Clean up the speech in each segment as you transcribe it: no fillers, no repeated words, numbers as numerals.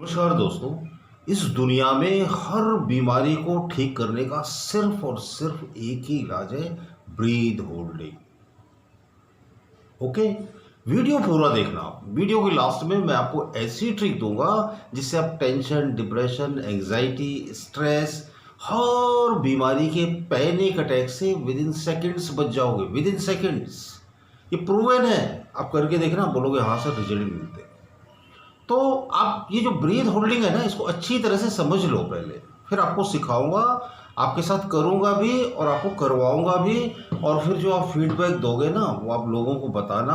नमस्कार दोस्तों। इस दुनिया में हर बीमारी को ठीक करने का सिर्फ और सिर्फ एक ही इलाज है, ब्रीथ होल्डिंग। ओके, वीडियो पूरा देखना। वीडियो के लास्ट में मैं आपको ऐसी ट्रिक दूंगा जिससे आप टेंशन, डिप्रेशन, एंजाइटी, स्ट्रेस, हर बीमारी के पैनिक अटैक से विद इन सेकेंड्स बच जाओगे। विद इन सेकेंड्स, ये प्रूवन है। आप करके देखना, बोलोगे हाँ सर रिजल्ट मिलते हैं। तो आप ये जो ब्रीथ होल्डिंग है ना, इसको अच्छी तरह से समझ लो पहले, फिर आपको सिखाऊंगा, आपके साथ करूंगा भी और आपको करवाऊंगा भी। और फिर जो आप फीडबैक दोगे ना, वो आप लोगों को बताना।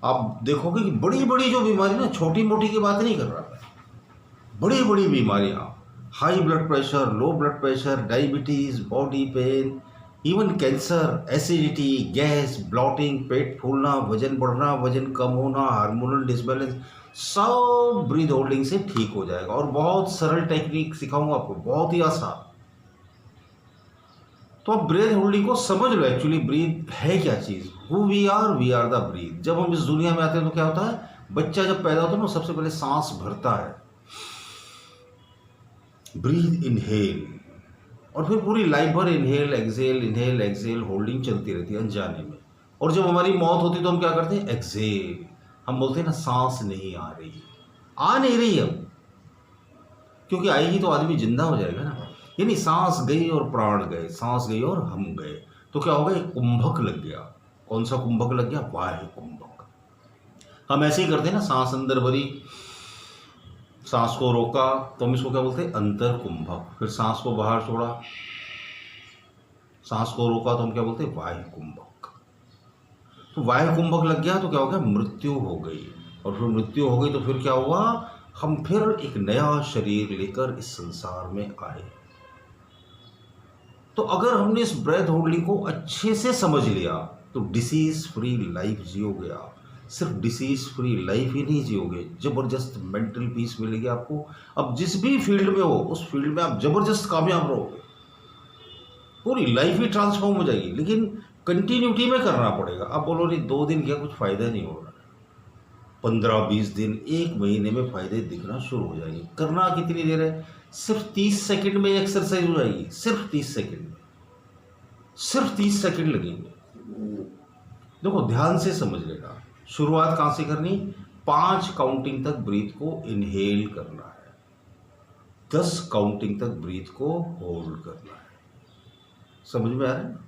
आप देखोगे कि बड़ी बड़ी जो बीमारी ना, छोटी मोटी की बात नहीं कर रहा मैं, बड़ी बड़ी बीमारियाँ, high blood pressure, low blood pressure, diabetes, body pain, even cancer, acidity, gas, bloating, पेट फूलना, वजन बढ़ना, वजन कम होना, हार्मोनल डिसबैलेंस, सब ब्रीथ होल्डिंग से ठीक हो जाएगा। और बहुत सरल टेक्निक सिखाऊंगा आपको, बहुत ही आसान। तो आप ब्रीथ होल्डिंग को समझ लो। एक्चुअली ब्रीथ है क्या चीज़, who we are the breath. जब हम इस दुनिया में आते हैं तो क्या होता है, बच्चा जब पैदा होता है ना, सबसे पहले सांस भरता है, ब्रीथ इनहेल, और फिर पूरी लाइफ भर इनहेल एक्सेल होल्डिंग चलती रहती है अनजाने में। और जब हमारी मौत होती है तो हम क्या करते हैं, एक्सेल। हम बोलते हैं ना, सांस नहीं आ रही, आ नहीं रही अब, क्योंकि आएगी तो आदमी जिंदा हो जाएगा ना। यानी सांस गई और प्राण गए, सांस गई और हम गए। तो क्या होगा, एक कुंभक लग गया। कौन सा कुंभक लग गया, वायु कुंभक। हम ऐसे ही करते हैं ना, सांस अंदर भरी, सांस को रोका, तो हम इसको क्या बोलते हैं, अंतर कुंभक। फिर सांस को बाहर छोड़ा, सांस को रोका, तो हम क्या बोलते हैं, वायु कुंभक। तो वायु कुंभक लग गया तो क्या हो गया, मृत्यु हो गई। और फिर मृत्यु हो गई तो फिर क्या हुआ, हम फिर एक नया शरीर लेकर इस संसार में आए। तो अगर हमने इस ब्रेथ होल्डिंग को अच्छे से समझ लिया तो डिसीज फ्री लाइफ जियोगे आप। सिर्फ डिसीज फ्री लाइफ ही नहीं जियोगे, जबरदस्त मेंटल पीस मिलेगी आपको। अब जिस भी फील्ड में हो, उस फील्ड में आप जबरदस्त कामयाब रहोगे, पूरी लाइफ ही ट्रांसफॉर्म हो जाएगी। लेकिन कंटिन्यूटी में करना पड़ेगा। आप बोलो नहीं 2 दिन क्या, कुछ फायदा नहीं हो रहा, 15-20 दिन, 1 महीने में फायदे दिखना शुरू हो जाएंगे। करना कितनी देर है, सिर्फ 30 सेकंड में एक्सरसाइज हो जाएगी। सिर्फ 30 सेकंड में, सिर्फ 30 सेकंड लगेंगे। देखो ध्यान से समझ लेना। शुरुआत कहां से करनी, 5 काउंटिंग तक ब्रीथ को इनहेल करना है, 10 काउंटिंग तक ब्रीथ को होल्ड करना है। समझ में आ रहा है ना?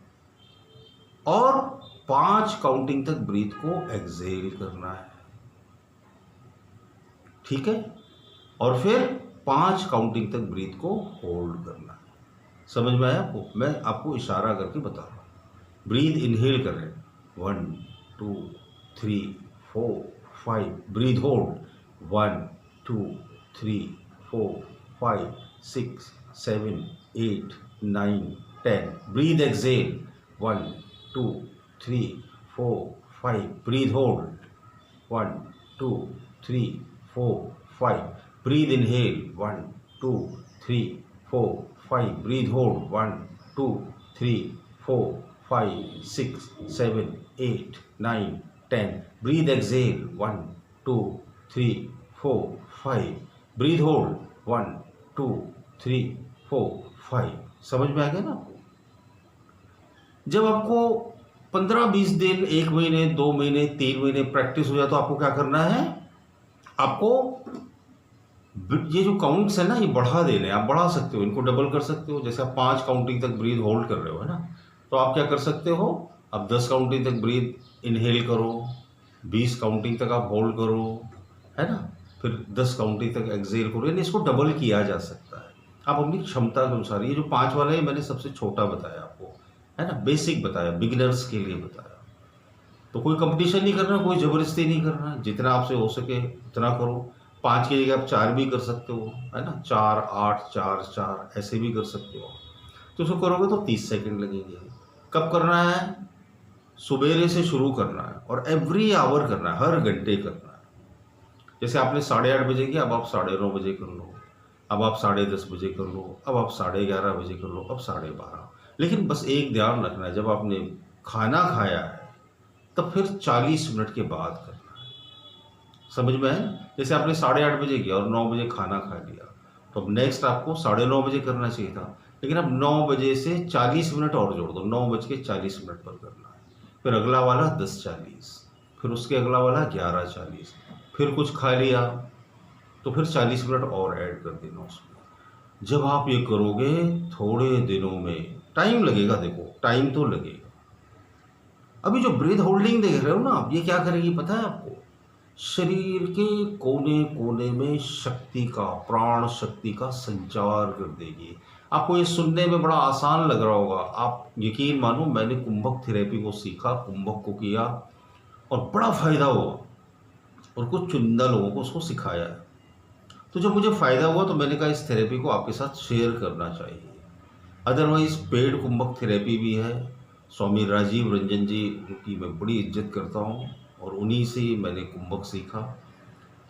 और 5 काउंटिंग तक ब्रीथ को एक्सहेल करना है, ठीक है। और फिर 5 काउंटिंग तक ब्रीथ को होल्ड करना है। समझ में आया आपको? मैं आपको इशारा करके बता रहा हूं। ब्रीथ इनहेल कर रहे हैं, 1 2 3 4 5, breath hold 1 2 3 4 5 6 7 8 9 10, breathe exhale 1 2 3 4 5, breath hold 1 2 3 4 5, breathe inhale 1 2 3 4 5, breathe hold 1 2 3 4 5 6 7 8 9 10, breathe exhale 1 2 3 4 5, breathe hold 1 2 3 4 5। समझ में आ गया ना आपको? जब आपको 15-20 दिन, 1 महीने, 2 महीने, 3 महीने प्रैक्टिस हो जाए तो आपको क्या करना है, आपको ये जो काउंट्स है ना, ये बढ़ा देने। आप बढ़ा सकते हो, इनको डबल कर सकते हो। जैसे आप 5 काउंटिंग तक ब्रीथ होल्ड कर रहे हो, है ना, तो आप क्या कर सकते हो, आप 10 काउंटिंग तक ब्रीथ इनहेल करो, 20 काउंटिंग तक आप होल्ड करो, है ना, फिर 10 काउंटिंग तक एक्सहेल करो। यानी इसको डबल किया जा सकता है, आप अपनी क्षमता के अनुसार। ये जो 5 वाला है मैंने सबसे छोटा बताया आपको, है ना, बेसिक बताया, बिगिनर्स के लिए बताया। तो कोई कंपटीशन नहीं करना, कोई ज़बरदस्ती नहीं करना, जितना आपसे हो सके उतना करो। 5 की जगह आप 4 भी कर सकते हो, है ना, 4 8 4 4 ऐसे भी कर सकते हो। तो उसको करोगे तो 30 सेकंड लगेंगे। कब करना है, सुबेरे से शुरू करना है और एवरी आवर करना है, हर घंटे करना है। जैसे आपने 8:30 बजे किया, अब आप 9:30 बजे कर लो, अब आप 10:30 बजे कर लो, अब आप 11:30 बजे कर लो, अब 12:30। लेकिन बस एक ध्यान रखना है, जब आपने खाना खाया है तब फिर 40 मिनट के बाद करना है। समझ में है? जैसे आपने 8:30 बजे किया और 9 बजे खाना खा लिया, तो अब नेक्स्ट आपको 9:30 बजे करना चाहिए था, लेकिन अब 9 बजे से 40 मिनट और जोड़ दो, 9:40 पर करना है। फिर अगला वाला 10:40, फिर उसके अगला वाला 11:40, फिर कुछ खा लिया तो फिर 40 मिनट और ऐड कर देना उसमें। जब आप ये करोगे थोड़े दिनों में, टाइम लगेगा, देखो टाइम तो लगेगा। अभी जो ब्रीथ होल्डिंग देख रहे हो ना आप, ये क्या करेगी पता है आपको? शरीर के कोने कोने में शक्ति का, प्राण शक्ति का संचार कर देगी। आपको ये सुनने में बड़ा आसान लग रहा होगा, आप यकीन मानो, मैंने कुंभक थेरेपी को सीखा, कुंभक को किया और बड़ा फायदा हुआ, और कुछ चुनिंदा लोगों को उसको सिखाया है। तो जब मुझे फ़ायदा हुआ तो मैंने कहा इस थेरेपी को आपके साथ शेयर करना चाहिए। अदरवाइज़ पेड कुंभक थेरेपी भी है, स्वामी राजीव रंजन जी की मैं बड़ी इज्जत करता हूँ, और उन्हीं से ही मैंने कुंभक सीखा।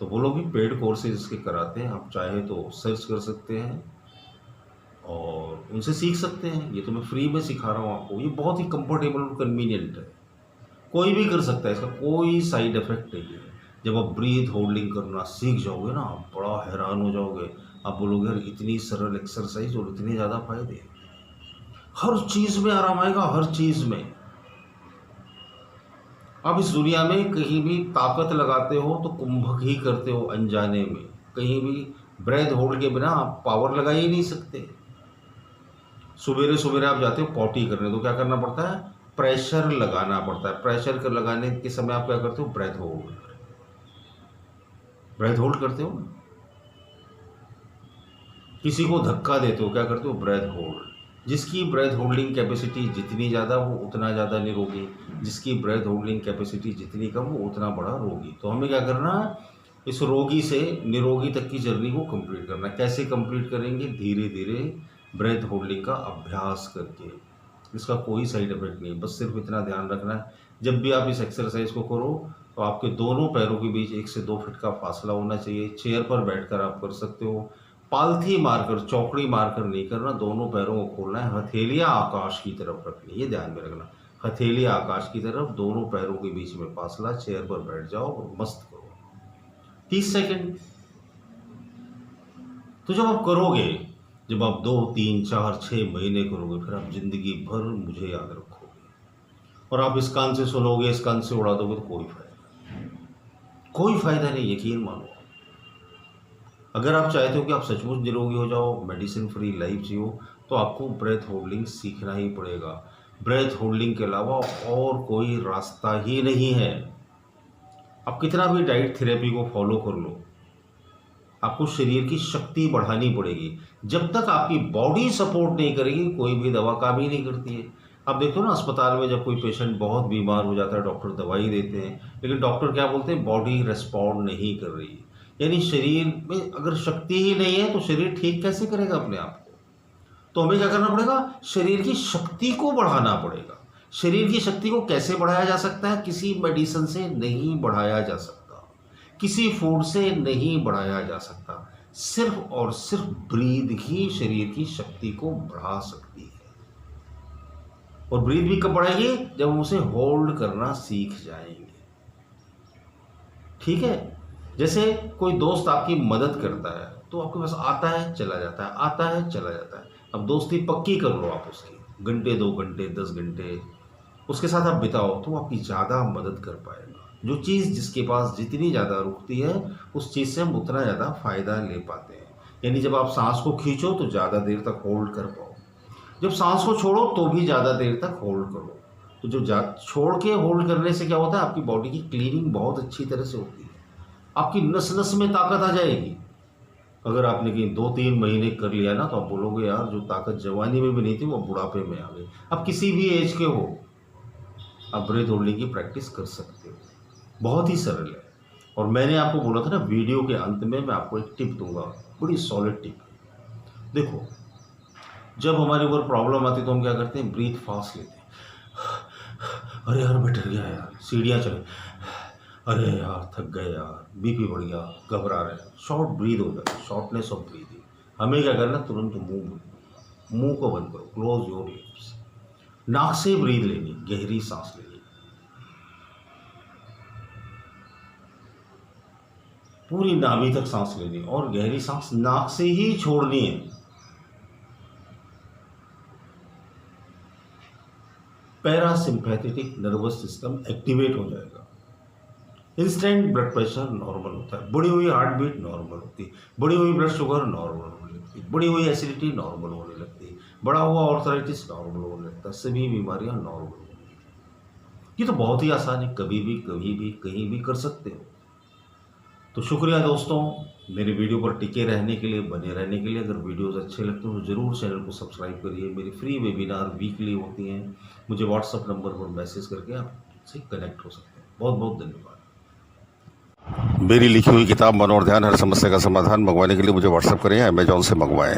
तो वो लोग भी पेड कोर्सेज इसके कराते हैं, आप चाहे तो सर्च कर सकते हैं और उनसे सीख सकते हैं। ये तो मैं फ्री में सिखा रहा हूँ आपको, ये बहुत ही कंफर्टेबल और कन्वीनियंट है, कोई भी कर सकता है, इसका कोई साइड इफेक्ट नहीं है। जब आप ब्रीथ होल्डिंग करना सीख जाओगे ना, आप बड़ा हैरान हो जाओगे, आप बोलोगे यार इतनी सरल एक्सरसाइज और इतने ज़्यादा फायदे, हर चीज़ में आराम आएगा, हर चीज़ में। आप इस दुनिया में कहीं भी ताकत लगाते हो तो कुंभक ही करते हो, अनजाने में। कहीं भी ब्रेथ होल्ड के बिना आप पावर लगा ही नहीं सकते। सवेरे सवेरे आप जाते हो पॉटी करने, तो क्या करना पड़ता है? प्रेशर लगाना पड़ता है। प्रेशर कर लगाने के समय आप क्या करते हो? ब्रेथ होल्ड, ब्रेथ होल्ड करते हो ना। किसी को धक्का देते हो, क्या करते हो? Breath hold. जिसकी ब्रेथ होल्डिंग कैपेसिटी जितनी ज़्यादा वो उतना ज़्यादा निरोगी, जिसकी ब्रेथ होल्डिंग कैपेसिटी जितनी कम वो उतना बड़ा रोगी। तो हमें क्या करना है? इस रोगी से निरोगी तक की जर्नी को कंप्लीट करना है। कैसे कंप्लीट करेंगे? धीरे धीरे ब्रेथ होल्डिंग का अभ्यास करके। इसका कोई साइड इफेक्ट नहीं, बस सिर्फ इतना ध्यान रखना है, जब भी आप इस एक्सरसाइज को करो तो आपके दोनों पैरों के बीच 1 से 2 फीट का फासला होना चाहिए। चेयर पर बैठकर आप कर सकते हो, पालथी मारकर, चौकड़ी मारकर नहीं करना, दोनों पैरों को खोलना है, हथेलियां आकाश की तरफ रखनी है, ये ध्यान में रखना। हथेलियां आकाश की तरफ, दोनों पैरों के बीच में फासला, चेयर पर बैठ जाओ और मस्त करो 30 सेकेंड। तो जब आप करोगे, जब आप 2, 3, 4, 6 महीने करोगे, फिर आप जिंदगी भर मुझे याद रखोगे। और आप इस कान से सुनोगे, इस कान से उड़ा दोगे तो कोई फायदा नहीं, यकीन मानो। अगर आप चाहते हो कि आप सचमुच निरोगी हो जाओ, मेडिसिन फ्री लाइफ जियो, तो आपको ब्रेथ होल्डिंग सीखना ही पड़ेगा। ब्रेथ होल्डिंग के अलावा और कोई रास्ता ही नहीं है। आप कितना भी डाइट थेरेपी को फॉलो कर लो, आपको शरीर की शक्ति बढ़ानी पड़ेगी। जब तक आपकी बॉडी सपोर्ट नहीं करेगी, कोई भी दवा काम ही नहीं करती है। आप देखो ना, अस्पताल में जब कोई पेशेंट बहुत बीमार हो जाता है, डॉक्टर दवाई देते हैं, लेकिन डॉक्टर क्या बोलते हैं? बॉडी रिस्पॉन्ड नहीं कर रही। यानी शरीर में अगर शक्ति ही नहीं है तो शरीर ठीक कैसे करेगा अपने आप को? तो हमें क्या करना पड़ेगा? शरीर की शक्ति को बढ़ाना पड़ेगा। शरीर की शक्ति को कैसे बढ़ाया जा सकता है? किसी मेडिसिन से नहीं बढ़ाया जा सकता, किसी फूड से नहीं बढ़ाया जा सकता। सिर्फ और सिर्फ ब्रीथ ही शरीर की शक्ति को बढ़ा सकती है। और ब्रीथ भी कब बढ़ाएगी? जब हम उसे होल्ड करना सीख जाएंगे। ठीक है? जैसे कोई दोस्त आपकी मदद करता है तो आपके पास आता है चला जाता है, आता है चला जाता है। अब दोस्ती पक्की कर लो आप उसकी, घंटे 2 घंटे 10 घंटे उसके साथ आप बिताओ, तो आपकी ज़्यादा मदद कर पाएगा। जो चीज़ जिसके पास जितनी ज़्यादा रुकती है, उस चीज़ से हम उतना ज़्यादा फ़ायदा ले पाते हैं। यानी जब आप सांस को खींचो तो ज़्यादा देर तक होल्ड कर पाओ, जब सांस को छोड़ो तो भी ज़्यादा देर तक होल्ड करो। तो जो छोड़ के होल्ड करने से क्या होता है? आपकी बॉडी की क्लीनिंग बहुत अच्छी तरह से होती है, आपकी नस नस में ताकत आ जाएगी। अगर आपने कहीं 2-3 महीने कर लिया ना, तो आप बोलोगे यार जो ताकत जवानी में भी नहीं थी वो बुढ़ापे में आ गई। आप किसी भी एज के हो, आप ब्रेथ होल्डिंग की प्रैक्टिस कर सकते हो, बहुत ही सरल है। और मैंने आपको बोला था ना, वीडियो के अंत में मैं आपको एक टिप दूंगा, बड़ी सॉलिड टिप। देखो, जब हमारे ऊपर प्रॉब्लम आती है तो हम क्या करते हैं? ब्रीथ फास्ट लेते हैं। अरे यार मैं डर गया यार, सीढ़ियाँ चले, अरे यार थक गए यार, बीपी बढ़ गया, घबरा रहे हैं, शॉर्ट ब्रीद हो जाता है, शॉर्टनेस ऑफ ब्रीदिंग। हमें क्या करना? तुरंत मुंह को बंद करो, क्लोज योर लिप्स। नाक से ब्रीद लेनी, गहरी सांस लेनी। पूरी नाभि तक सांस लेनी है और गहरी सांस नाक से ही छोड़नी है। पैरासिम्पैथेटिक नर्वस सिस्टम एक्टिवेट हो जाएगा। इंस्टेंट ब्लड प्रेशर नॉर्मल होता है, बढ़ी हुई हार्ट बीट नॉर्मल होती है, बढ़ी हुई ब्लड शुगर नॉर्मल होने लगती है, बढ़ी हुई एसिडिटी नॉर्मल होने लगती है, बढ़ा हुआ ऑर्थराइटिस नॉर्मल होने लगता है, सभी बीमारियां नॉर्मल होने लगती हैं। ये तो बहुत ही आसान है, कभी भी कहीं भी कर सकते हो। तो शुक्रिया दोस्तों, मेरे वीडियो पर टिके रहने के लिए, बने रहने के लिए। अगर वीडियोस अच्छे लगते हो तो ज़रूर चैनल को सब्सक्राइब करिए। मेरी फ्री वेबिनार वीकली होती हैं, मुझे व्हाट्सएप नंबर पर मैसेज करके आप से कनेक्ट हो सकते हैं। बहुत बहुत धन्यवाद। मेरी लिखी हुई किताब मन और ध्यान, हर समस्या का समाधान मंगवाने के लिए मुझे व्हाट्सएप करें या अमेजॉन से मंगवाएं।